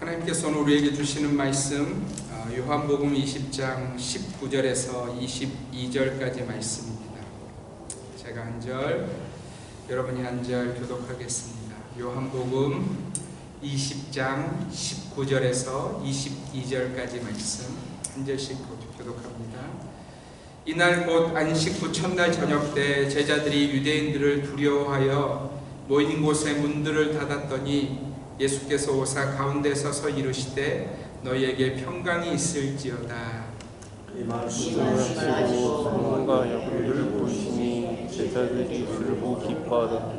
하나님께서 오늘 우리에게 주시는 말씀 요한복음 20장 19절에서 22절까지 말씀입니다. 제가 한 절, 여러분이 한 절 교독하겠습니다. 요한복음 20장 19절에서 22절까지 말씀 한 절씩 교독합니다. 이날 곧 안식 후 첫날 저녁 때 제자들이 유대인들을 두려워하여 모인 곳에 문들을 닫았더니 예수께서 오사 가운데 서서 이르시되 너희에게 평강이 있을지어다. 이 말씀을 하시고 성문과 여부를 보시니 제자들이 주를 보고 기뻐하더라.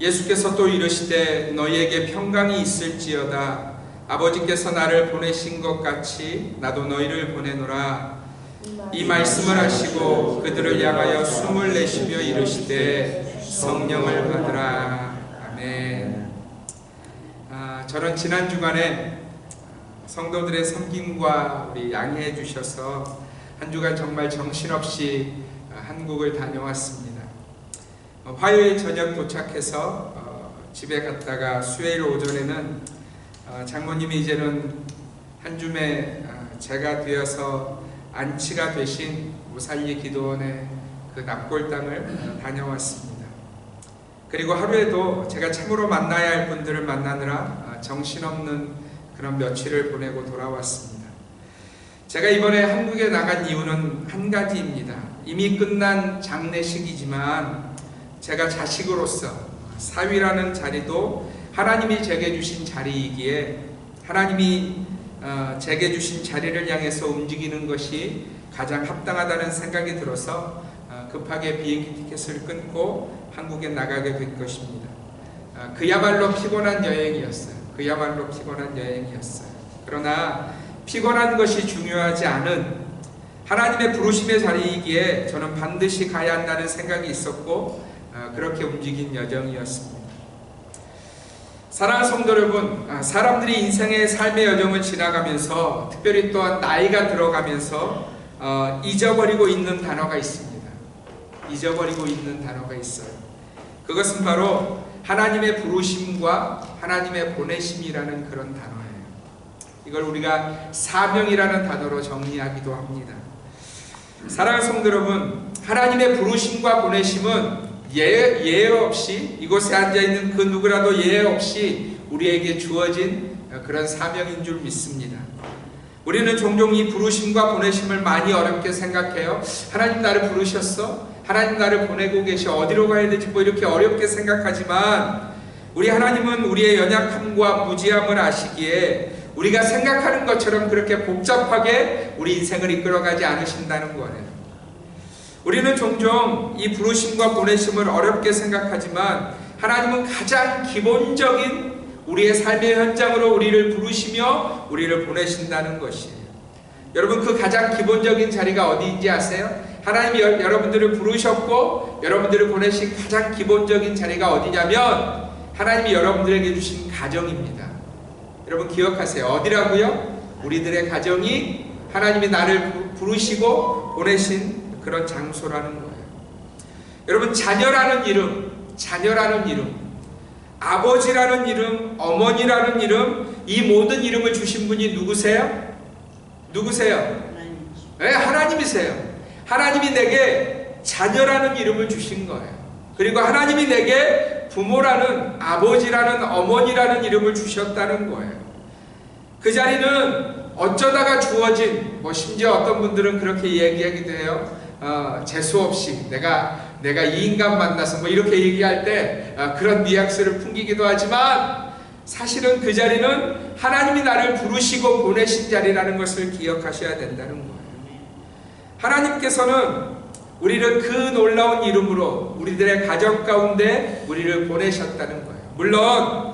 예수께서 또 이르시되 너희에게 평강이 있을지어다. 아버지께서 나를 보내신 것 같이 나도 너희를 보내노라. 이 말씀을 하시고 그들을 향하여 숨을 내쉬며 이르시되 성령을 받으라. 아멘. 저는 지난 주간에 성도들의 섬김과 우리 양해해 주셔서 한 주간 정말 정신없이 한국을 다녀왔습니다. 화요일 저녁 도착해서 집에 갔다가 수요일 오전에는 장모님이 이제는 한 줌에 제가 되어서 안치가 되신 무살리 기도원의 그 납골당을 다녀왔습니다. 그리고 하루에도 제가 참으로 만나야 할 분들을 만나느라 정신없는 그런 며칠을 보내고 돌아왔습니다. 제가 이번에 한국에 나간 이유는 한 가지입니다. 이미 끝난 장례식이지만 제가 자식으로서 사위라는 자리도 하나님이 제게 주신 자리이기에 하나님이 제게 주신 자리를 향해서 움직이는 것이 가장 합당하다는 생각이 들어서 급하게 비행기 티켓을 끊고 한국에 나가게 된 것입니다. 그야말로 피곤한 여행이었어요. 그러나 피곤한 것이 중요하지 않은 하나님의 부르심의 자리이기에 저는 반드시 가야 한다는 생각이 있었고 그렇게 움직인 여정이었습니다. 사랑하는 성도 여러분, 사람들이 인생의 삶의 여정을 지나가면서 특별히 또한 나이가 들어가면서 잊어버리고 있는 단어가 있습니다. 잊어버리고 있는 단어가 있어요. 그것은 바로 하나님의 부르심과 하나님의 보내심이라는 그런 단어예요. 이걸 우리가 사명이라는 단어로 정리하기도 합니다. 사랑하는 성도 여러분, 하나님의 부르심과 보내심은 예외 없이 이곳에 앉아있는 그 누구라도 예외 없이 우리에게 주어진 그런 사명인 줄 믿습니다. 우리는 종종 이 부르심과 보내심을 많이 어렵게 생각해요. 하나님 나를 부르셨어? 하나님 나를 보내고 계셔. 어디로 가야 되지? 뭐 이렇게 어렵게 생각하지만 우리 하나님은 우리의 연약함과 무지함을 아시기에 우리가 생각하는 것처럼 그렇게 복잡하게 우리 인생을 이끌어가지 않으신다는 거예요. 우리는 종종 이 부르심과 보내심을 어렵게 생각하지만 하나님은 가장 기본적인 우리의 삶의 현장으로 우리를 부르시며 우리를 보내신다는 것이에요. 여러분, 그 가장 기본적인 자리가 어디인지 아세요? 하나님이 여러분들을 부르셨고 여러분들을 보내신 가장 기본적인 자리가 어디냐면 하나님이 여러분들에게 주신 가정입니다. 여러분 기억하세요. 어디라고요? 우리들의 가정이 하나님이 나를 부르시고 보내신 그런 장소라는 거예요. 여러분, 자녀라는 이름, 아버지라는 이름, 어머니라는 이름, 이 모든 이름을 주신 분이 누구세요? 네, 하나님이세요. 하나님이 내게 자녀라는 이름을 주신 거예요. 그리고 하나님이 내게 부모라는, 아버지라는, 어머니라는 이름을 주셨다는 거예요. 그 자리는 어쩌다가 주어진, 심지어 어떤 분들은 그렇게 얘기하기도 해요. 재수 없이 내가 이 인간 만나서 이렇게 얘기할 때 그런 뉘앙스를 풍기기도 하지만 사실은 그 자리는 하나님이 나를 부르시고 보내신 자리라는 것을 기억하셔야 된다는 거예요. 하나님께서는 우리를 그 놀라운 이름으로 우리들의 가정 가운데 우리를 보내셨다는 거예요. 물론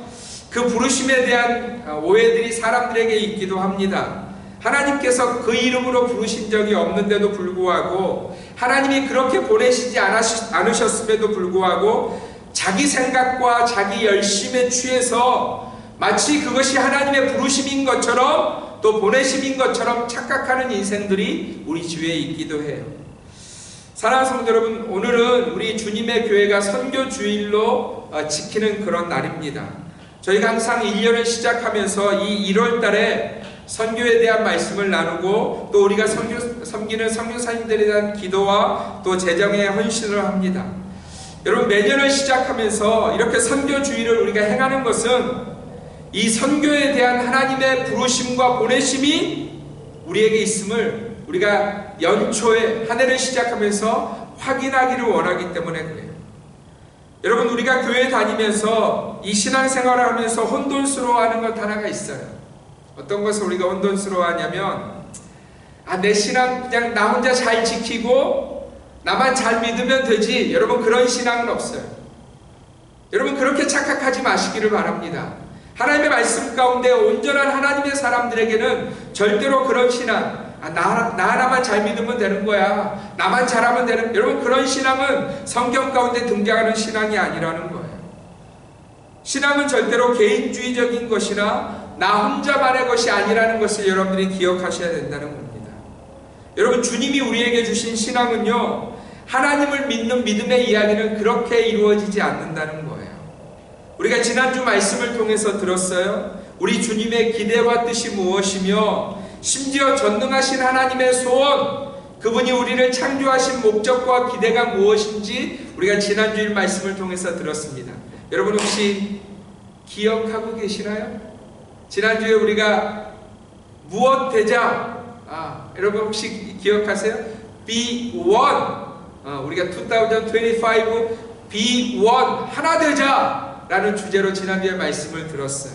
그 부르심에 대한 오해들이 사람들에게 있기도 합니다. 하나님께서 그 이름으로 부르신 적이 없는데도 불구하고 하나님이 그렇게 보내시지 않으셨음에도 불구하고 자기 생각과 자기 열심에 취해서 마치 그것이 하나님의 부르심인 것처럼 또 보내심인 것처럼 착각하는 인생들이 우리 주위에 있기도 해요. 사랑하는 성도 여러분, 오늘은 우리 주님의 교회가 선교주일로 지키는 그런 날입니다. 저희가 항상 1년을 시작하면서 이 1월 달에 선교에 대한 말씀을 나누고 또 우리가 섬기는 선교사님들에 대한 기도와 또 재정의 헌신을 합니다. 여러분, 매년을 시작하면서 이렇게 선교주의를 우리가 행하는 것은 이 선교에 대한 하나님의 부르심과 보내심이 우리에게 있음을 우리가 연초에 한 해를 시작하면서 확인하기를 원하기 때문에 그래요. 여러분, 우리가 교회 다니면서 이 신앙생활을 하면서 혼돈스러워하는 것 하나가 있어요. 어떤 것을 우리가 혼돈스러워하냐면 내 신앙 그냥 나 혼자 잘 지키고 나만 잘 믿으면 되지. 여러분, 그런 신앙은 없어요. 여러분, 그렇게 착각하지 마시기를 바랍니다. 하나님의 말씀 가운데 온전한 하나님의 사람들에게는 절대로 그런 신앙, 나 하나만 잘 믿으면 되는 거야, 나만 잘하면 되는, 여러분, 그런 신앙은 성경 가운데 등장하는 신앙이 아니라는 거예요. 신앙은 절대로 개인주의적인 것이나 나 혼자만의 것이 아니라는 것을 여러분들이 기억하셔야 된다는 겁니다. 여러분, 주님이 우리에게 주신 신앙은요, 하나님을 믿는 믿음의 이야기는 그렇게 이루어지지 않는다는 거예요. 우리가 지난주 말씀을 통해서 들었어요. 우리 주님의 기대와 뜻이 무엇이며 심지어 전능하신 하나님의 소원, 그분이 우리를 창조하신 목적과 기대가 무엇인지 우리가 지난주일 말씀을 통해서 들었습니다. 여러분, 혹시 기억하고 계시나요? 지난주에 우리가 무엇 되자, 여러분 혹시 기억하세요? Be one. 우리가 2025 Be one, 하나 되자 라는 주제로 지난주에 말씀을 들었어요.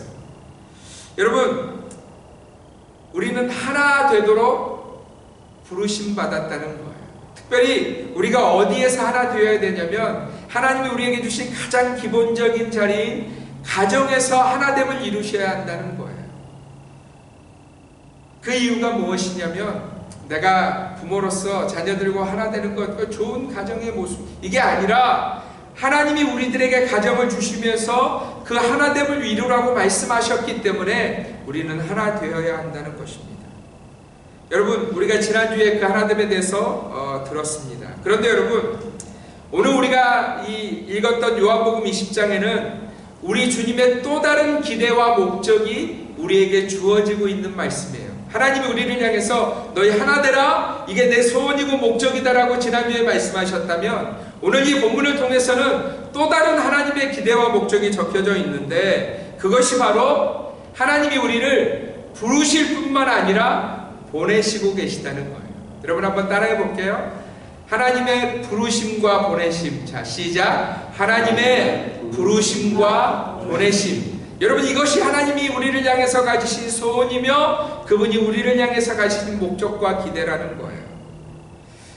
여러분, 우리는 하나 되도록 부르심 받았다는 거예요. 특별히 우리가 어디에서 하나 되어야 되냐면 하나님이 우리에게 주신 가장 기본적인 자리인 가정에서 하나됨을 이루셔야 한다는 거예요. 그 이유가 무엇이냐면 내가 부모로서 자녀들과 하나 되는 것, 좋은 가정의 모습, 이게 아니라 하나님이 우리들에게 가정을 주시면서 그 하나됨을 이루라고 말씀하셨기 때문에 우리는 하나 되어야 한다는 것입니다. 여러분, 우리가 지난주에 그 하나됨에 대해서 들었습니다. 그런데 여러분, 오늘 우리가 읽었던 요한복음 20장에는 우리 주님의 또 다른 기대와 목적이 우리에게 주어지고 있는 말씀이에요. 하나님이 우리를 향해서 너희 하나 되라, 이게 내 소원이고 목적이다라고 지난주에 말씀하셨다면 오늘 이 본문을 통해서는 또 다른 하나님의 기대와 목적이 적혀져 있는데 그것이 바로 하나님이 우리를 부르실 뿐만 아니라 보내시고 계시다는 거예요. 여러분, 한번 따라해 볼게요. 하나님의 부르심과 보내심. 자, 시작. 하나님의 부르심과 보내심. 여러분, 이것이 하나님이 우리를 향해서 가지신 소원이며 그분이 우리를 향해서 가지신 목적과 기대라는 거예요.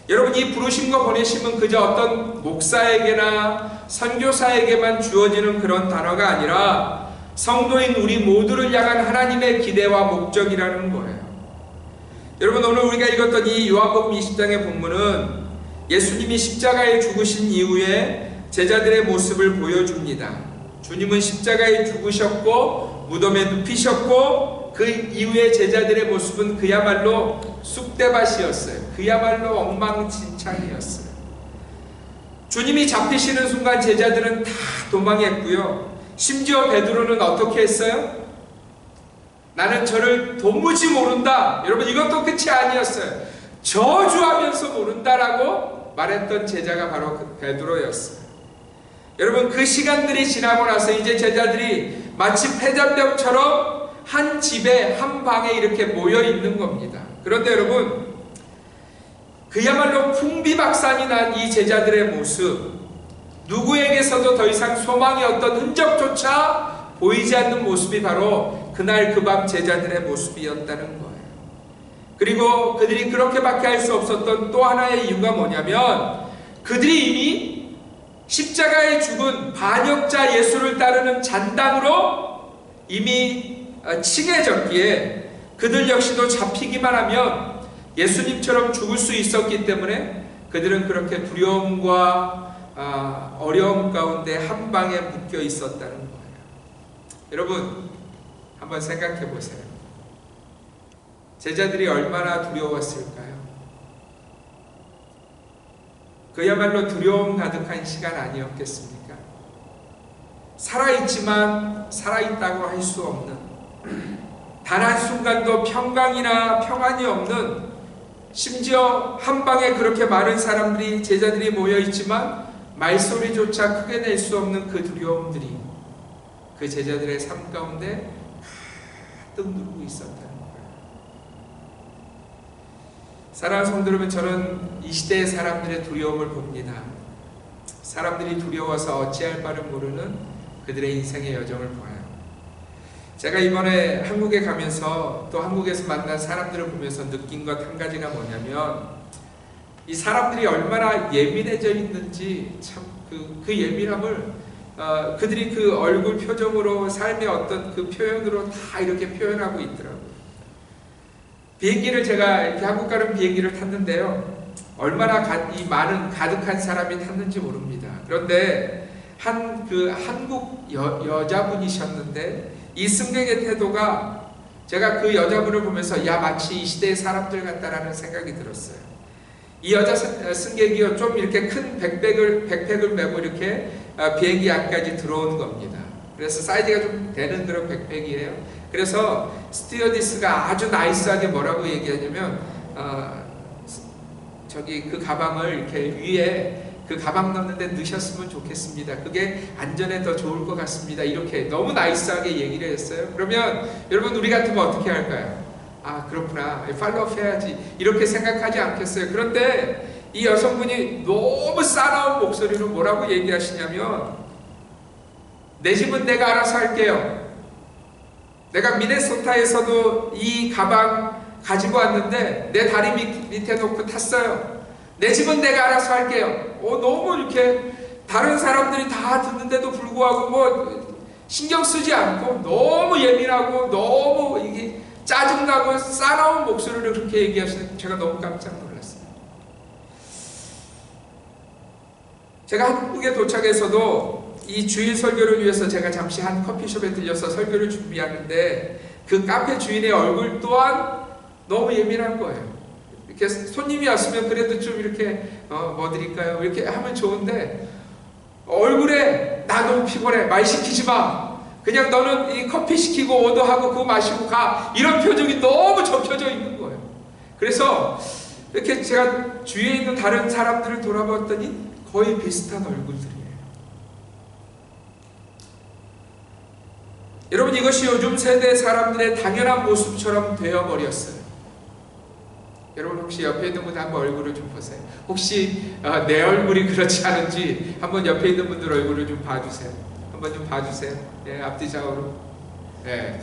여러분, 이 부르심과 보내심은 그저 어떤 목사에게나 선교사에게만 주어지는 그런 단어가 아니라 성도인 우리 모두를 향한 하나님의 기대와 목적이라는 거예요. 여러분, 오늘 우리가 읽었던 이 요한복음 20장의 본문은 예수님이 십자가에 죽으신 이후에 제자들의 모습을 보여줍니다. 주님은 십자가에 죽으셨고 무덤에 눕히셨고 그 이후에 제자들의 모습은 그야말로 쑥대밭이었어요. 그야말로 엉망진창이었어요. 주님이 잡히시는 순간 제자들은 다 도망했고요. 심지어 베드로는 어떻게 했어요? 나는 저를 도무지 모른다. 여러분, 이것도 끝이 아니었어요. 저주하면서 모른다라고 말했던 제자가 바로 베드로였어요. 여러분, 그 시간들이 지나고 나서 이제 제자들이 마치 패잔병처럼 한 집에 한 방에 이렇게 모여 있는 겁니다. 그런데 여러분, 그야말로 풍비박산이 난 이 제자들의 모습, 누구에게서도 더 이상 소망의 어떤 흔적조차 보이지 않는 모습이 바로 그날 그 밤 제자들의 모습이었다는 거예요. 그리고 그들이 그렇게밖에 할 수 없었던 또 하나의 이유가 뭐냐면 그들이 이미 십자가에 죽은 반역자 예수를 따르는 잔당으로 이미 칭해졌기에 그들 역시도 잡히기만 하면 예수님처럼 죽을 수 있었기 때문에 그들은 그렇게 두려움과 어려움 가운데 한 방에 묶여 있었다는 거예요. 여러분, 한번 생각해 보세요. 제자들이 얼마나 두려웠을까요? 그야말로 두려움 가득한 시간 아니었겠습니까? 살아있지만 살아있다고 할 수 없는, 단 한순간도 평강이나 평안이 없는, 심지어 한 방에 그렇게 많은 사람들이, 제자들이 모여있지만 말소리조차 크게 낼 수 없는 그 두려움들이 그 제자들의 삶 가운데 가득 누르고 있었다는 거예요. 사랑하는 성도 여러분, 저는 이 시대의 사람들의 두려움을 봅니다. 사람들이 두려워서 어찌할 바를 모르는 그들의 인생의 여정을 보아요. 제가 이번에 한국에 가면서 또 한국에서 만난 사람들을 보면서 느낀 것 한 가지가 뭐냐면, 이 사람들이 얼마나 예민해져 있는지, 참 그 예민함을 그들이 그 얼굴 표정으로, 삶의 어떤 그 표현으로 다 이렇게 표현하고 있더라고요. 비행기를, 제가 이렇게 한국 가는 비행기를 탔는데요, 얼마나 이 많은 가득한 사람이 탔는지 모릅니다. 그런데 한국 여자분이셨는데 이 승객의 태도가, 제가 그 여자분을 보면서 야, 마치 이 시대의 사람들 같다라는 생각이 들었어요. 이 여자 승객이요, 좀 이렇게 큰 백팩을 메고 이렇게 비행기 안까지 들어온 겁니다. 그래서 사이즈가 좀 되는 그런 백팩이에요. 그래서 스튜어디스가 아주 나이스하게 뭐라고 얘기하냐면, 저기 그 가방을 이렇게 위에 그 가방 넣는데 넣으셨으면 좋겠습니다. 그게 안전에 더 좋을 것 같습니다. 이렇게 너무 나이스하게 얘기를 했어요. 그러면 여러분, 우리 같으면 어떻게 할까요? 아, 그렇구나, 팔로우 해야지, 이렇게 생각하지 않겠어요? 그런데 이 여성분이 너무 싸나운 목소리로 뭐라고 얘기하시냐면, 내 집은 내가 알아서 할게요. 내가 미네소타에서도 이 가방 가지고 왔는데 내 다리 밑에 놓고 탔어요. 내 집은 내가 알아서 할게요. 너무 이렇게 다른 사람들이 다 듣는데도 불구하고 뭐 신경 쓰지 않고 너무 예민하고 너무 이게 짜증나고 싸나운 목소리로 그렇게 얘기하시는, 제가 너무 깜짝 놀랐어요. 제가 한국에 도착해서도 이 주일 설교를 위해서 제가 잠시 한 커피숍에 들려서 설교를 준비하는데, 그 카페 주인의 얼굴 또한 너무 예민한 거예요. 이렇게 손님이 왔으면 그래도 좀 이렇게 뭐 드릴까요? 이렇게 하면 좋은데, 얼굴에 나 너무 피곤해, 말 시키지 마, 그냥 너는 이 커피 시키고 오더하고 그거 마시고 가, 이런 표정이 너무 적혀져 있는 거예요. 그래서 이렇게 제가 주위에 있는 다른 사람들을 돌아봤더니 거의 비슷한 얼굴들이에요. 여러분, 이것이 요즘 세대 사람들의 당연한 모습처럼 되어버렸어요. 여러분, 혹시 옆에 있는 분 한번 얼굴을 좀 보세요. 혹시 내 얼굴이 그렇지 않은지 한번 옆에 있는 분들 얼굴을 좀 봐주세요. 한번 좀 봐주세요. 예, 앞뒤 좌우로. 예,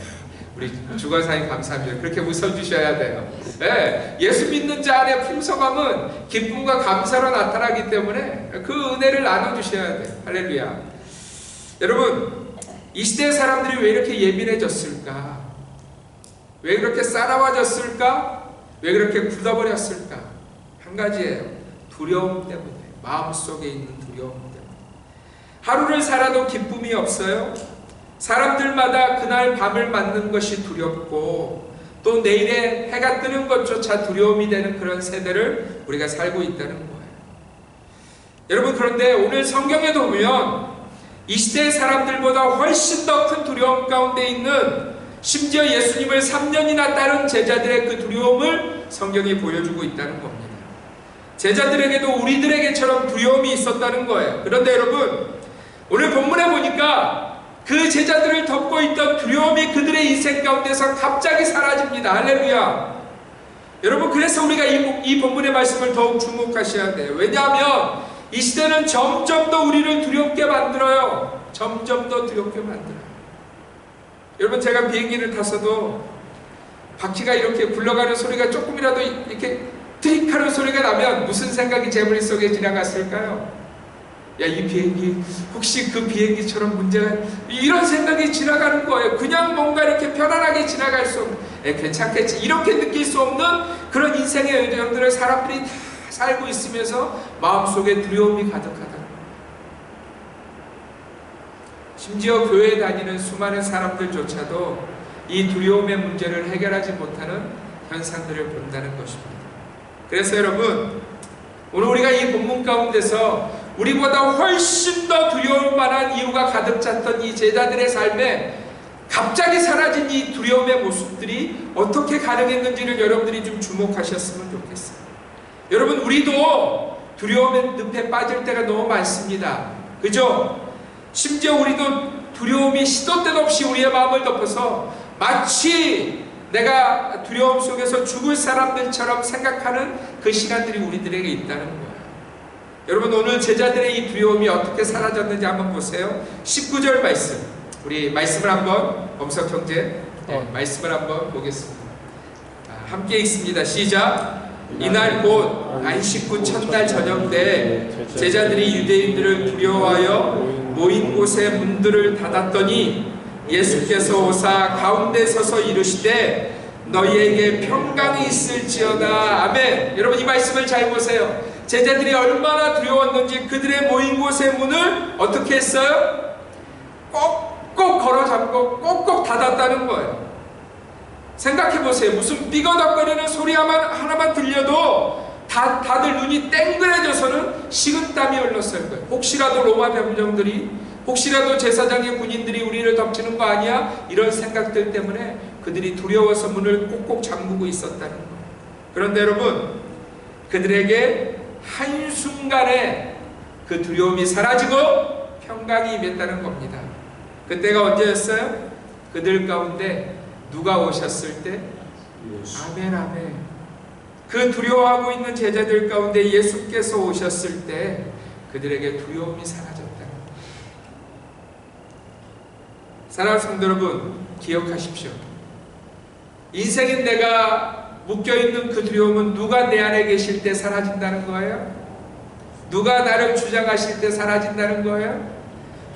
우리 주관사님 감사합니다. 그렇게 웃어주셔야 돼요. 예, 예수 믿는 자 안에 풍성함은 기쁨과 감사로 나타나기 때문에 그 은혜를 나눠주셔야 돼요. 할렐루야. 여러분, 이 시대의 사람들이 왜 이렇게 예민해졌을까? 왜 그렇게 싸나워졌을까? 왜 그렇게 굳어버렸을까? 한 가지예요. 두려움 때문에. 마음속에 있는 두려움 때문에. 하루를 살아도 기쁨이 없어요. 사람들마다 그날 밤을 맞는 것이 두렵고, 또 내일에 해가 뜨는 것조차 두려움이 되는 그런 세대를 우리가 살고 있다는 거예요. 여러분, 그런데 오늘 성경에도 보면 이 시대의 사람들보다 훨씬 더 큰 두려움 가운데 있는, 심지어 예수님을 3년이나 따른 제자들의 그 두려움을 성경이 보여주고 있다는 겁니다. 제자들에게도 우리들에게처럼 두려움이 있었다는 거예요. 그런데 여러분, 오늘 본문에 보니까 그 제자들을 덮고 있던 두려움이 그들의 인생 가운데서 갑자기 사라집니다. 할렐루야. 여러분, 그래서 우리가 이 본문의 말씀을 더욱 주목하셔야 돼요. 왜냐하면 이 시대는 점점 더 우리를 두렵게 만들어요. 점점 더 두렵게 만들어요. 여러분, 제가 비행기를 탔어도 바퀴가 이렇게 굴러가는 소리가 조금이라도 이렇게 트릭 하는 소리가 나면 무슨 생각이 제 머릿속에 지나갔을까요? 야, 이 비행기 혹시 그 비행기처럼 문제가, 이런 생각이 지나가는 거예요. 그냥 뭔가 이렇게 편안하게 지나갈 수 없는, 괜찮겠지, 이렇게 느낄 수 없는 그런 인생의 여정들을 사람들이 다 살고 있으면서 마음속에 두려움이 가득하다. 심지어 교회에 다니는 수많은 사람들조차도 이 두려움의 문제를 해결하지 못하는 현상들을 본다는 것입니다. 그래서 여러분, 오늘 우리가 이 본문 가운데서 우리보다 훨씬 더 두려울 만한 이유가 가득 찼던 이 제자들의 삶에 갑자기 사라진 이 두려움의 모습들이 어떻게 가능했는지를 여러분들이 좀 주목하셨으면 좋겠어요. 여러분, 우리도 두려움의 늪에 빠질 때가 너무 많습니다. 그죠? 심지어 우리도 두려움이 시도 때도 없이 우리의 마음을 덮어서 마치 내가 두려움 속에서 죽을 사람들처럼 생각하는 그 시간들이 우리들에게 있다는 거예요. 여러분, 오늘 제자들의 이 두려움이 어떻게 사라졌는지 한번 보세요. 19절 말씀, 우리 말씀을 한번, 범석 형제, 말씀을 한번 보겠습니다. 함께 읽습니다. 시작. 이날 곧 안식 후 첫날 저녁 때 제자들이 유대인들을 두려워하여 모인 곳의 문들을 닫았더니 예수께서 오사 가운데 서서 이르시되 너희에게 평강이 있을지어다. 아멘. 여러분, 이 말씀을 잘 보세요. 제자들이 얼마나 두려웠는지 그들의 모인 곳의 문을 어떻게 했어요? 꼭꼭 걸어잡고 꼭꼭 닫았다는 거예요. 생각해 보세요. 무슨 삐거덕거리는 소리 하나만 들려도 다들 눈이 땡그레져서는 식은땀이 흘렀을 거예요. 혹시라도 로마 병정들이, 혹시라도 제사장의 군인들이 우리를 덮치는 거 아니야? 이런 생각들 때문에 그들이 두려워서 문을 꼭꼭 잠그고 있었다는 거예요. 그런데 여러분, 그들에게 한순간에 그 두려움이 사라지고 평강이 임했다는 겁니다. 그때가 언제였어요? 그들 가운데 누가 오셨을 때? 아멘, 아멘. 그 두려워하고 있는 제자들 가운데 예수께서 오셨을 때 그들에게 두려움이 사라졌다. 사랑하는 성도 여러분, 기억하십시오. 인생인 내가 묶여있는 그 두려움은 누가 내 안에 계실 때 사라진다는 거예요? 누가 나를 주장하실 때 사라진다는 거예요?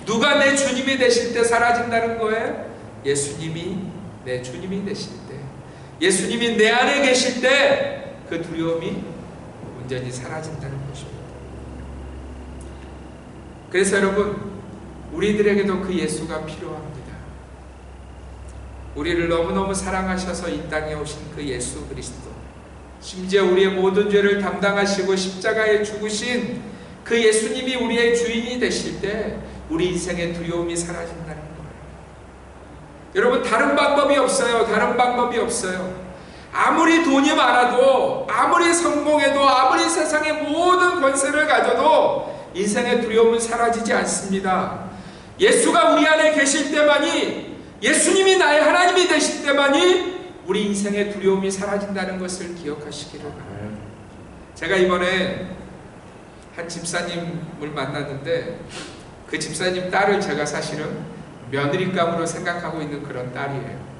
누가 내 주님이 되실 때 사라진다는 거예요? 예수님이 내 주님이 되실 때, 예수님이 내 안에 계실 때 그 두려움이 온전히 사라진다는 것입니다. 그래서 여러분, 우리들에게도 그 예수가 필요합니다. 우리를 너무너무 사랑하셔서 이 땅에 오신 그 예수 그리스도, 심지어 우리의 모든 죄를 담당하시고 십자가에 죽으신 그 예수님이 우리의 주인이 되실 때 우리 인생의 두려움이 사라진다는 거예요. 여러분, 다른 방법이 없어요. 다른 방법이 없어요. 아무리 돈이 많아도, 아무리 성공해도, 아무리 세상의 모든 권세를 가져도 인생의 두려움은 사라지지 않습니다. 예수가 우리 안에 계실 때만이, 예수님이 나의 하나님이 되실 때만이 우리 인생의 두려움이 사라진다는 것을 기억하시기를 바라요. 제가 이번에 한 집사님을 만났는데 그 집사님 딸을 제가 사실은 며느리감으로 생각하고 있는 그런 딸이에요.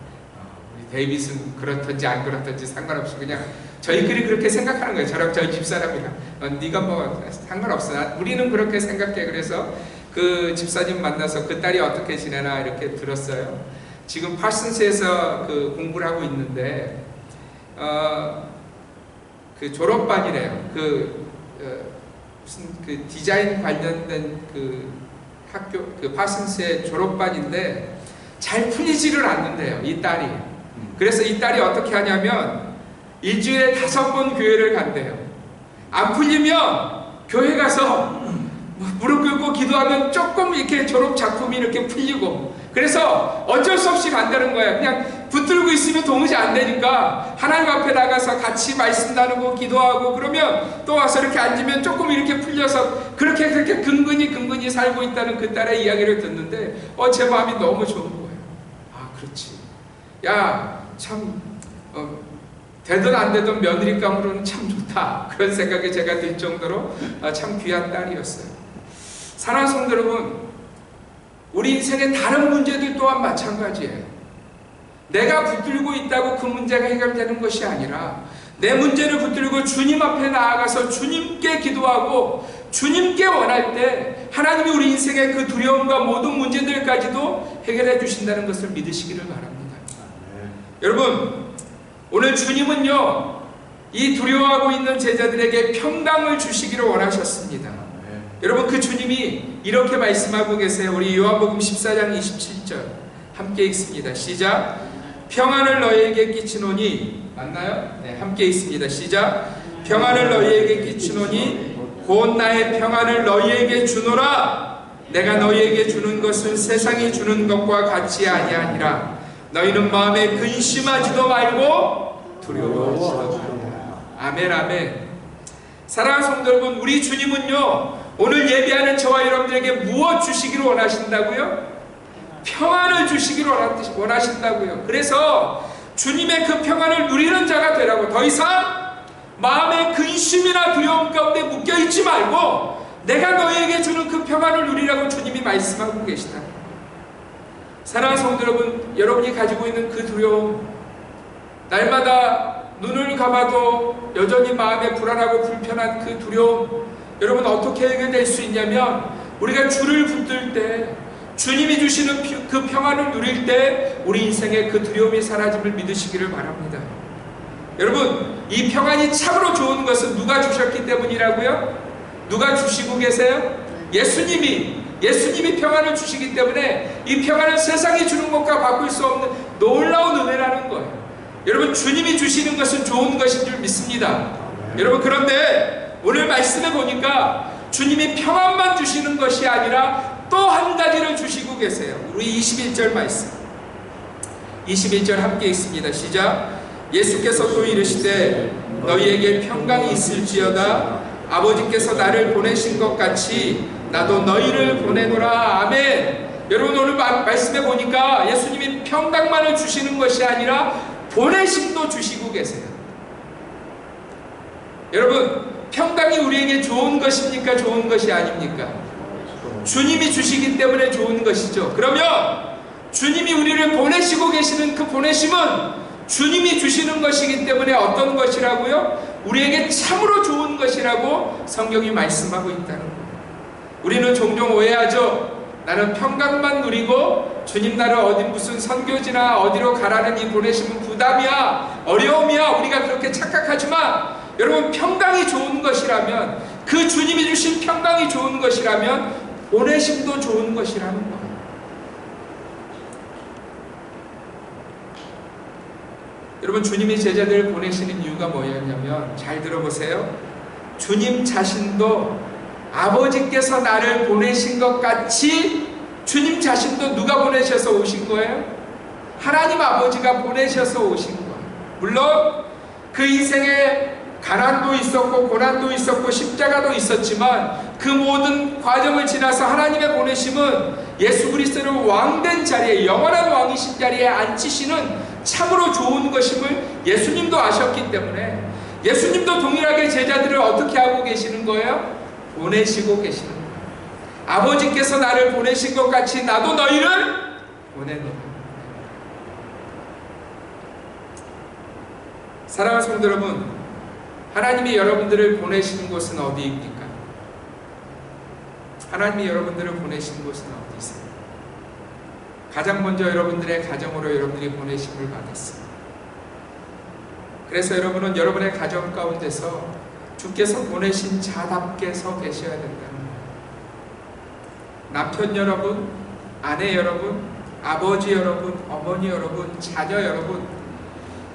우리 데이빗은 그렇든지 안 그렇든지 상관없이 그냥 저희끼리 그렇게 생각하는 거예요. 저희 집사람이랑 네가 뭐 상관없어, 우리는 그렇게 생각해. 그래서 그 집사님 만나서 그 딸이 어떻게 지내나 이렇게 들었어요. 지금 파슨스에서 그 공부를 하고 있는데 그 졸업반이래요. 무슨 그 디자인 관련된 그 학교, 그 파슨스의 졸업반인데 잘 풀리지를 않는데요, 이 딸이. 그래서 이 딸이 어떻게 하냐면 일주일에 5번 교회를 간대요. 안 풀리면 교회 가서 무릎 꿇고 기도하면 조금 이렇게 졸업 작품이 이렇게 풀리고, 그래서 어쩔 수 없이 간다는 거예요. 그냥 붙들고 있으면 도무지 안 되니까 하나님 앞에 나가서 같이 말씀 나누고 기도하고 그러면 또 와서 이렇게 앉으면 조금 이렇게 풀려서 그렇게 근근히 살고 있다는 그 딸의 이야기를 듣는데 제 마음이 너무 좋은 거예요. 아, 그렇지. 야, 참 되든 안 되든 며느리감으로는 참 좋다. 그런 생각이 제가 들 정도로 참 귀한 딸이었어요. 사랑하는 성도 여러분, 우리 인생의 다른 문제들 또한 마찬가지예요. 내가 붙들고 있다고 그 문제가 해결되는 것이 아니라 내 문제를 붙들고 주님 앞에 나아가서 주님께 기도하고 주님께 원할 때 하나님이 우리 인생의 그 두려움과 모든 문제들까지도 해결해 주신다는 것을 믿으시기를 바랍니다. 여러분, 오늘 주님은요, 이 두려워하고 있는 제자들에게 평강을 주시기를 원하셨습니다. 여러분, 그 주님이 이렇게 말씀하고 계세요. 우리 요한복음 14장 27절 함께 읽습니다. 시작. 평안을 너희에게 끼치노니, 맞나요? 네, 함께 읽습니다. 시작. 평안을 너희에게 끼치노니 곧 나의 평안을 너희에게 주노라. 내가 너희에게 주는 것은 세상이 주는 것과 같이 아니하니라. 너희는 마음에 근심하지도 말고 두려워하지도 말라. 아멘, 아멘. 사랑하는 성도 여러분, 우리 주님은요, 오늘 예배하는 저와 여러분들에게 무엇 주시기를 원하신다고요? 평안을 주시기를 원하신다고요. 그래서 주님의 그 평안을 누리는 자가 되라고, 더 이상 마음의 근심이나 두려움 가운데 묶여있지 말고 내가 너희에게 주는 그 평안을 누리라고 주님이 말씀하고 계시다. 사랑하는 성도 여러분, 여러분이 가지고 있는 그 두려움, 날마다 눈을 감아도 여전히 마음에 불안하고 불편한 그 두려움, 여러분 어떻게 해결될 수 있냐면, 우리가 주를 붙들 때, 주님이 주시는 그 평안을 누릴 때 우리 인생의 그 두려움이 사라짐을 믿으시기를 바랍니다. 여러분, 이 평안이 참으로 좋은 것은 누가 주셨기 때문이라고요? 누가 주시고 계세요? 예수님이 평안을 주시기 때문에 이 평안은 세상이 주는 것과 바꿀 수 없는 놀라운 은혜라는 거예요. 여러분, 주님이 주시는 것은 좋은 것인 줄 믿습니다. 여러분, 그런데 오늘 말씀해 보니까 주님이 평안만 주시는 것이 아니라 또 한 가지를 주시고 계세요. 우리 21절 말씀, 21절 함께 읽습니다. 시작. 예수께서 또 이르시되 너희에게 평강이 있을지어다. 아버지께서 나를 보내신 것 같이 나도 너희를 보내노라. 아멘. 여러분, 오늘 말씀해 보니까 예수님이 평강만을 주시는 것이 아니라 보내심도 주시고 계세요. 여러분, 평강이 우리에게 좋은 것입니까? 좋은 것이 아닙니까? 주님이 주시기 때문에 좋은 것이죠. 그러면 주님이 우리를 보내시고 계시는 그 보내심은 주님이 주시는 것이기 때문에 어떤 것이라고요? 우리에게 참으로 좋은 것이라고 성경이 말씀하고 있다는 거예요. 우리는 종종 오해하죠. 나는 평강만 누리고 주님 나를 어디 무슨 선교지나 어디로 가라는 이 보내심은 부담이야, 어려움이야, 우리가 그렇게 착각하지만, 여러분, 평강이 좋은 것이라면, 그 주님이 주신 평강이 좋은 것이라면 보내심도 좋은 것이라는 거예요. 여러분, 주님이 제자들을 보내시는 이유가 뭐였냐면, 잘 들어보세요. 주님 자신도 아버지께서 나를 보내신 것 같이 주님 자신도 누가 보내셔서 오신 거예요? 하나님 아버지가 보내셔서 오신 거예요. 물론 그 인생에 가난도 있었고 고난도 있었고 십자가도 있었지만 그 모든 과정을 지나서 하나님의 보내심은 예수 그리스도를 왕된 자리에, 영원한 왕이신 자리에 앉히시는 참으로 좋은 것임을 예수님도 아셨기 때문에 예수님도 동일하게 제자들을 어떻게 하고 계시는 거예요? 보내시고 계시는 거예요. 아버지께서 나를 보내신 것 같이 나도 너희를 보내노라. 사랑하는 성도 여러분, 하나님이 여러분들을 보내시는 곳은 어디입니까? 하나님이 여러분들을 보내시는 곳은 어디 있어요? 가장 먼저 여러분들의 가정으로 여러분들이 보내심을 받았어요. 그래서 여러분은 여러분의 가정 가운데서 주께서 보내신 자답게 서 계셔야 된다는 거예요. 남편 여러분, 아내 여러분, 아버지 여러분, 어머니 여러분, 자녀 여러분,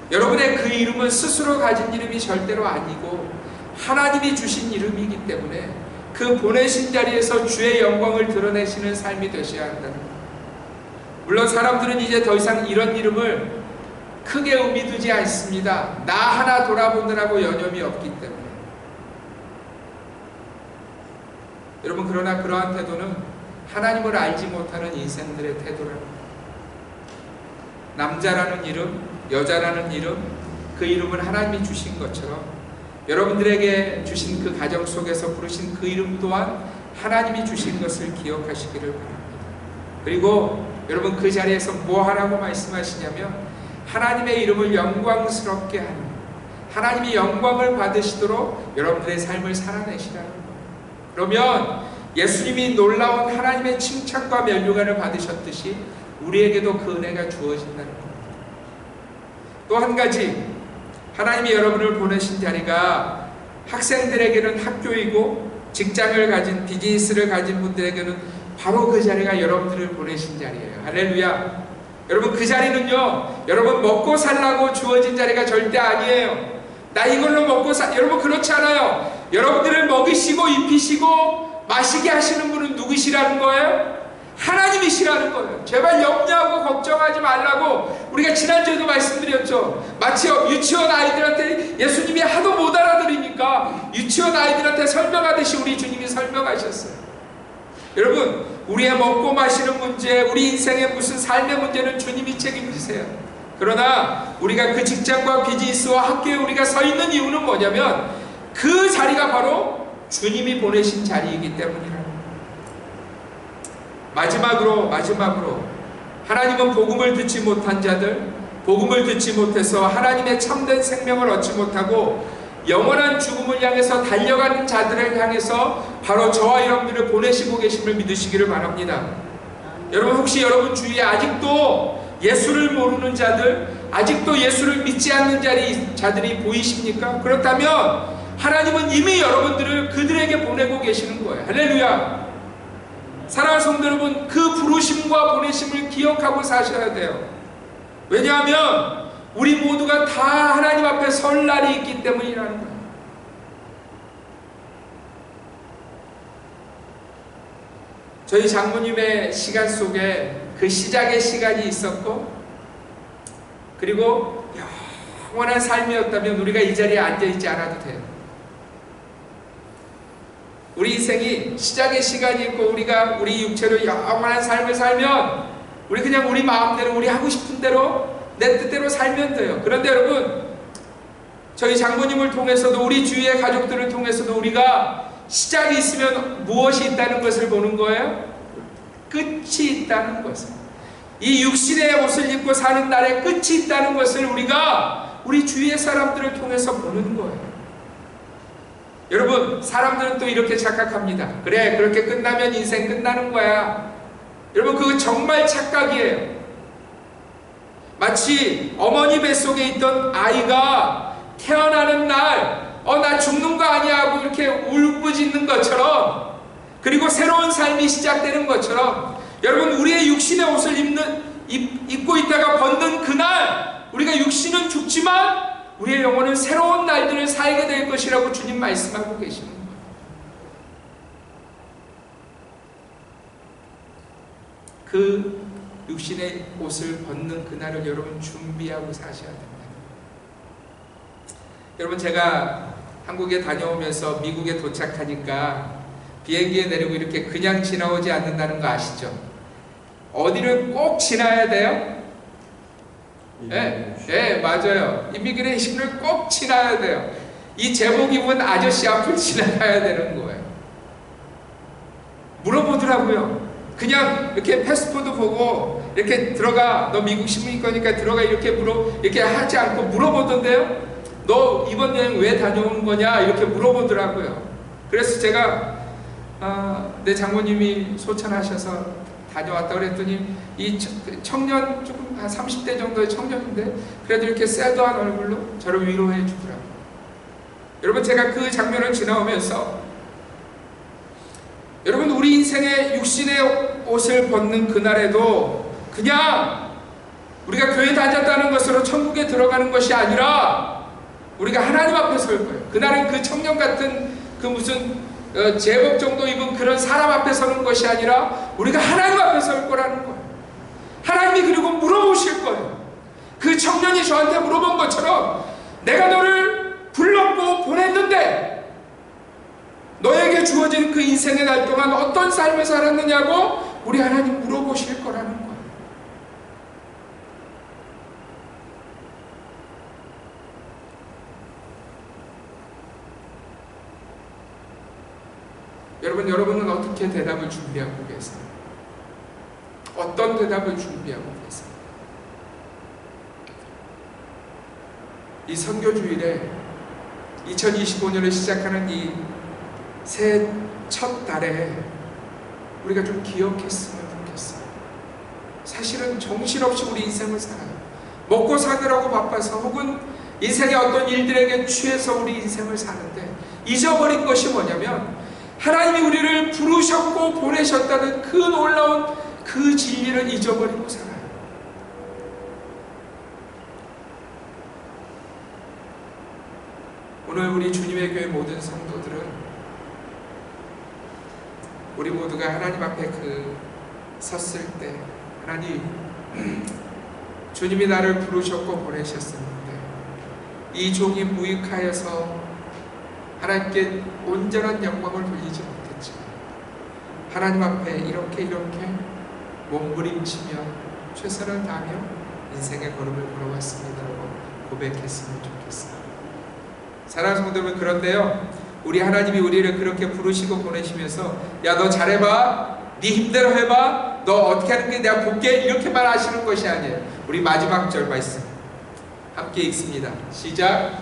여러분의 그 이름은 스스로 가진 이름이 절대로 아니고 하나님이 주신 이름이기 때문에 그 보내신 자리에서 주의 영광을 드러내시는 삶이 되셔야 한다는 거예요. 물론 사람들은 이제 더 이상 이런 이름을 크게 의미 두지 않습니다. 나 하나 돌아보느라고 여념이 없기 때문에. 여러분, 그러나 그러한 태도는 하나님을 알지 못하는 인생들의 태도라는 거예요. 남자라는 이름, 여자라는 이름, 그 이름은 하나님이 주신 것처럼 여러분들에게 주신 그 가정 속에서 부르신 그 이름 또한 하나님이 주신 것을 기억하시기를 바랍니다. 그리고 여러분, 그 자리에서 뭐 하라고 말씀하시냐면 하나님의 이름을 영광스럽게 하는, 하나님이 영광을 받으시도록 여러분들의 삶을 살아내시라는 거예요. 그러면 예수님이 놀라운 하나님의 칭찬과 면류관을 받으셨듯이 우리에게도 그 은혜가 주어진다는 겁니다. 또 한 가지, 하나님이 여러분을 보내신 자리가 학생들에게는 학교이고 직장을 가진, 비즈니스를 가진 분들에게는 바로 그 자리가 여러분들을 보내신 자리예요. 할렐루야. 여러분, 그 자리는요, 여러분 먹고 살라고 주어진 자리가 절대 아니에요. 나 이걸로 먹고 여러분, 그렇지 않아요. 여러분들을 먹이시고 입히시고 마시게 하시는 분은 누구시라는 거예요? 하나님이시라는 거예요. 제발 염려하고 걱정하지 말라고 우리가 지난주에도 말씀드렸죠. 마치 유치원 아이들한테 예수님이 하도 못 알아들으니까 유치원 아이들한테 설명하듯이 우리 주님이 설명하셨어요. 여러분, 우리의 먹고 마시는 문제, 우리 인생의 무슨 삶의 문제는 주님이 책임지세요. 그러나 우리가 그 직장과 비즈니스와 학교에 우리가 서 있는 이유는 뭐냐면 그 자리가 바로 주님이 보내신 자리이기 때문이라는 거예요. 마지막으로 하나님은 복음을 듣지 못한 자들, 복음을 듣지 못해서 하나님의 참된 생명을 얻지 못하고 영원한 죽음을 향해서 달려가는 자들을 향해서 바로 저와 여러분들을 보내시고 계심을 믿으시기를 바랍니다. 여러분, 혹시 여러분 주위에 아직도 예수를 모르는 자들, 아직도 예수를 믿지 않는 자들이 보이십니까? 그렇다면 하나님은 이미 여러분들을 그들에게 보내고 계시는 거예요. 할렐루야. 사랑하는 성도 여러분, 그 부르심과 보내심을 기억하고 사셔야 돼요. 왜냐하면 우리 모두가 다 하나님 앞에 설 날이 있기 때문이라는 거예요. 저희 장모님의 시간 속에 그 시작의 시간이 있었고, 그리고 영원한 삶이었다면 우리가 이 자리에 앉아있지 않아도 돼요. 우리 인생이 시작의 시간이 있고 우리가 우리 육체로 영원한 삶을 살면 우리 그냥 우리 마음대로 우리 하고 싶은 대로 내 뜻대로 살면 돼요. 그런데 여러분, 저희 장모님을 통해서도 우리 주위의 가족들을 통해서도 우리가 시작이 있으면 무엇이 있다는 것을 보는 거예요? 끝이 있다는 것을. 이 육신의 옷을 입고 사는 날에 끝이 있다는 것을 우리가 우리 주위의 사람들을 통해서 보는 거예요. 여러분, 사람들은 또 이렇게 착각합니다. 그래, 그렇게 끝나면 인생 끝나는 거야. 여러분, 그거 정말 착각이에요. 마치 어머니 뱃속에 있던 아이가 태어나는 날 나 죽는 거 아니야 하고 이렇게 울부짖는 것처럼, 그리고 새로운 삶이 시작되는 것처럼, 여러분, 우리의 육신의 옷을 입고 있다가 벗는 그날 우리가 육신은 죽지만 우리의 영혼은 새로운 날들을 살게 될 것이라고 주님 말씀하고 계시는 거예요. 그 육신의 옷을 벗는 그날을 여러분 준비하고 사셔야 됩니다. 여러분, 제가 한국에 다녀오면서 미국에 도착하니까 비행기에 내리고 이렇게 그냥 지나오지 않는다는 거 아시죠? 어디를 꼭 지나야 돼요? 네, 맞아요. 이미그레이션을 꼭 지나야 돼요. 이 제복 입은 아저씨 앞을 지나가야 되는 거예요. 물어보더라고요. 그냥 이렇게 패스포드 보고 이렇게 들어가, 너 미국 시민권이니까 들어가, 이렇게 하지 않고 물어보던데요. 너 이번 여행 왜 다녀온 거냐 이렇게 물어보더라고요. 그래서 제가 내 장모님이 소천하셔서 다녀왔다 그랬더니 이 청년, 조금 한 30대 정도의 청년인데 그래도 이렇게 새드한 얼굴로 저를 위로해 주더라고요. 여러분, 제가 그 장면을 지나오면서 여러분, 우리 인생의 육신의 옷을 벗는 그날에도 그냥 우리가 교회 다녔다는 것으로 천국에 들어가는 것이 아니라 우리가 하나님 앞에 설 거예요. 그날은 그 청년 같은 그 무슨 제복 정도 입은 그런 사람 앞에 서는 것이 아니라 우리가 하나님 앞에 설 거라는 거예요. 하나님이 그리고 물어보실 거예요. 그 청년이 저한테 물어본 것처럼 내가 너를 불렀고 보냈는데 너에게 주어진 그 인생의 날 동안 어떤 삶을 살았느냐고 우리 하나님 물어보실 거라는 거예요. 여러분은 어떻게 대답을 준비하고 계세요? 어떤 대답을 준비하고 계세요? 이 선교주일에 2025년을 시작하는 이 새 첫 달에 우리가 좀 기억했으면 좋겠어요. 사실은 정신없이 우리 인생을 살아요. 먹고 사느라고 바빠서 혹은 인생의 어떤 일들에게 취해서 우리 인생을 사는데 잊어버린 것이 뭐냐면 하나님이 우리를 부르셨고 보내셨다는 그 놀라운 그 진리를 잊어버리고 살아요. 오늘 우리 주님의 교회 모든 성도들은 우리 모두가 하나님 앞에 섰을 때 하나님 주님이 나를 부르셨고 보내셨었는데 이 종이 무익하여서 하나님께 온전한 영광을 돌리지 못했지만 하나님 앞에 이렇게 몸부림치며 최선을 다하며 인생의 걸음을 걸어왔습니다라고 고백했으면 좋겠습니다. 사랑하는 성도 여러분, 그런데요, 우리 하나님이 우리를 그렇게 부르시고 보내시면서 야, 너 잘해봐, 네 힘대로 해봐, 너 어떻게 하는 게 내가 볼게, 이렇게만 하시는 것이 아니에요. 우리 마지막 절 말씀 함께 읽습니다. 시작.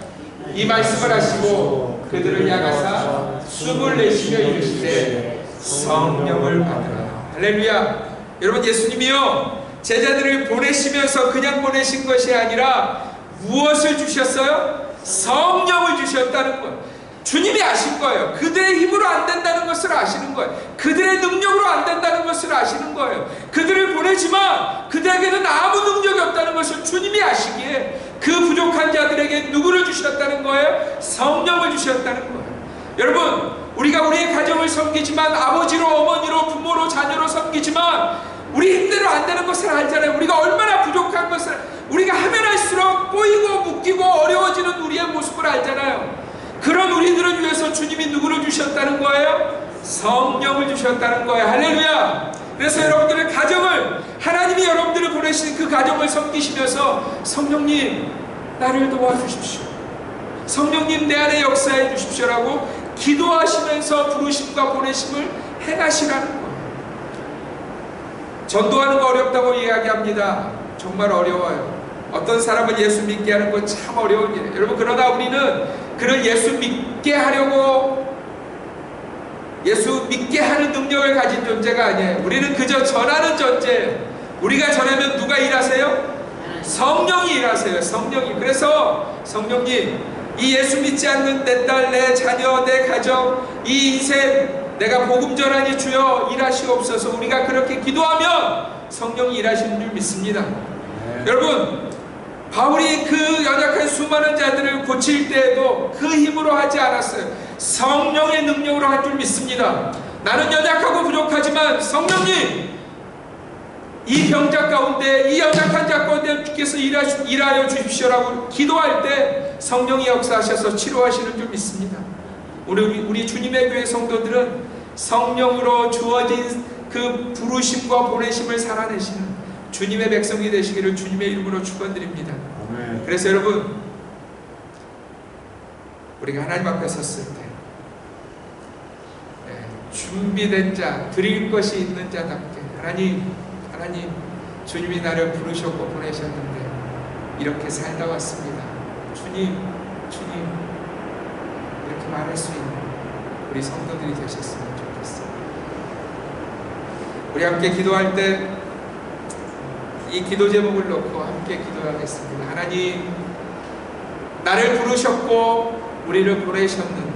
이 말씀을 하시고 그들을 향하사 숨을 내쉬며 이르시되 성령을 받으라. 할렐루야. 여러분, 예수님이요 제자들을 보내시면서 그냥 보내신 것이 아니라 무엇을 주셨어요? 성령을 주셨다는 거예요. 주님이 아신 거예요. 그들의 힘으로 안 된다는 것을 아시는 거예요. 그들의 능력으로 안 된다는 것을 아시는 거예요. 그들을 보내지만 그들에게는 아무 능력이 없다는 것을 주님이 아시기에 그 부족한 자들에게 누구를 주셨다는 거예요? 성령을 주셨다는 거예요. 여러분, 우리가 우리의 가정을 섬기지만, 아버지로 어머니로 부모로 자녀로 섬기지만 우리 힘대로 안 되는 것을 알잖아요. 우리가 얼마나 부족한 것을, 우리가 하면 할수록 꼬이고 묶이고 어려워지는 우리의 모습을 알잖아요. 그런 우리들을 위해서 주님이 누구를 주셨다는 거예요? 성령을 주셨다는 거예요. 할렐루야. 그래서 여러분들의 가정을, 하나님이 여러분들을 보내신 그 가정을 섬기시면서 성령님 나를 도와주십시오, 성령님 내 안에 역사해 주십시오라고 기도하시면서 부르심과 보내심을 행하시라는 거예요. 전도하는 거 어렵다고 이야기합니다. 정말 어려워요. 어떤 사람은 예수 믿게 하는 건 참 어려운 일이에요. 여러분, 그러나 우리는 그를 예수 믿게 하려고, 예수 믿게 하는 능력을 가진 존재가 아니에요. 우리는 그저 전하는 존재예요. 우리가 전하면 누가 일하세요? 성령이 일하세요. 성령이. 그래서 성령님, 이 예수 믿지 않는 내 딸, 내 자녀, 내 가정, 이 인생 내가 복음 전하니 주여 일하시옵소서. 우리가 그렇게 기도하면 성령이 일하시는 줄 믿습니다. 여러분, 바울이 그 연약한 수많은 자들을 고칠 때에도 그 힘으로 하지 않았어요. 성령의 능력으로 한 줄 믿습니다. 나는 연약하고 부족하지만 성령님, 이 병자 가운데, 이 연약한 자 가운데 주께서 일하여 주십시오라고 기도할 때 성령이 역사하셔서 치료하시는 줄 믿습니다. 우리 주님의 교회 성도들은 성령으로 주어진 그 부르심과 보내심을 살아내시는 주님의 백성이 되시기를 주님의 이름으로 축원드립니다. 그래서 여러분, 우리가 하나님 앞에 섰을 때 준비된 자, 드릴 것이 있는 자답게 하나님 주님이 나를 부르셨고 보내셨는데 이렇게 살다 왔습니다. 주님 이렇게 말할 수 있는 우리 성도들이 되셨으면 좋겠어요. 우리 함께 기도할 때 이 기도 제목을 놓고 함께 기도하겠습니다. 하나님, 나를 부르셨고 우리를 보내셨는데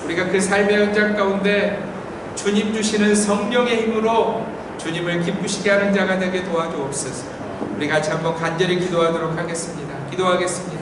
우리가 그 삶의 현장 가운데 주님 주시는 성령의 힘으로 주님을 기쁘시게 하는 자가 되게 도와주옵소서. 우리 같이 한번 간절히 기도하도록 하겠습니다. 기도하겠습니다.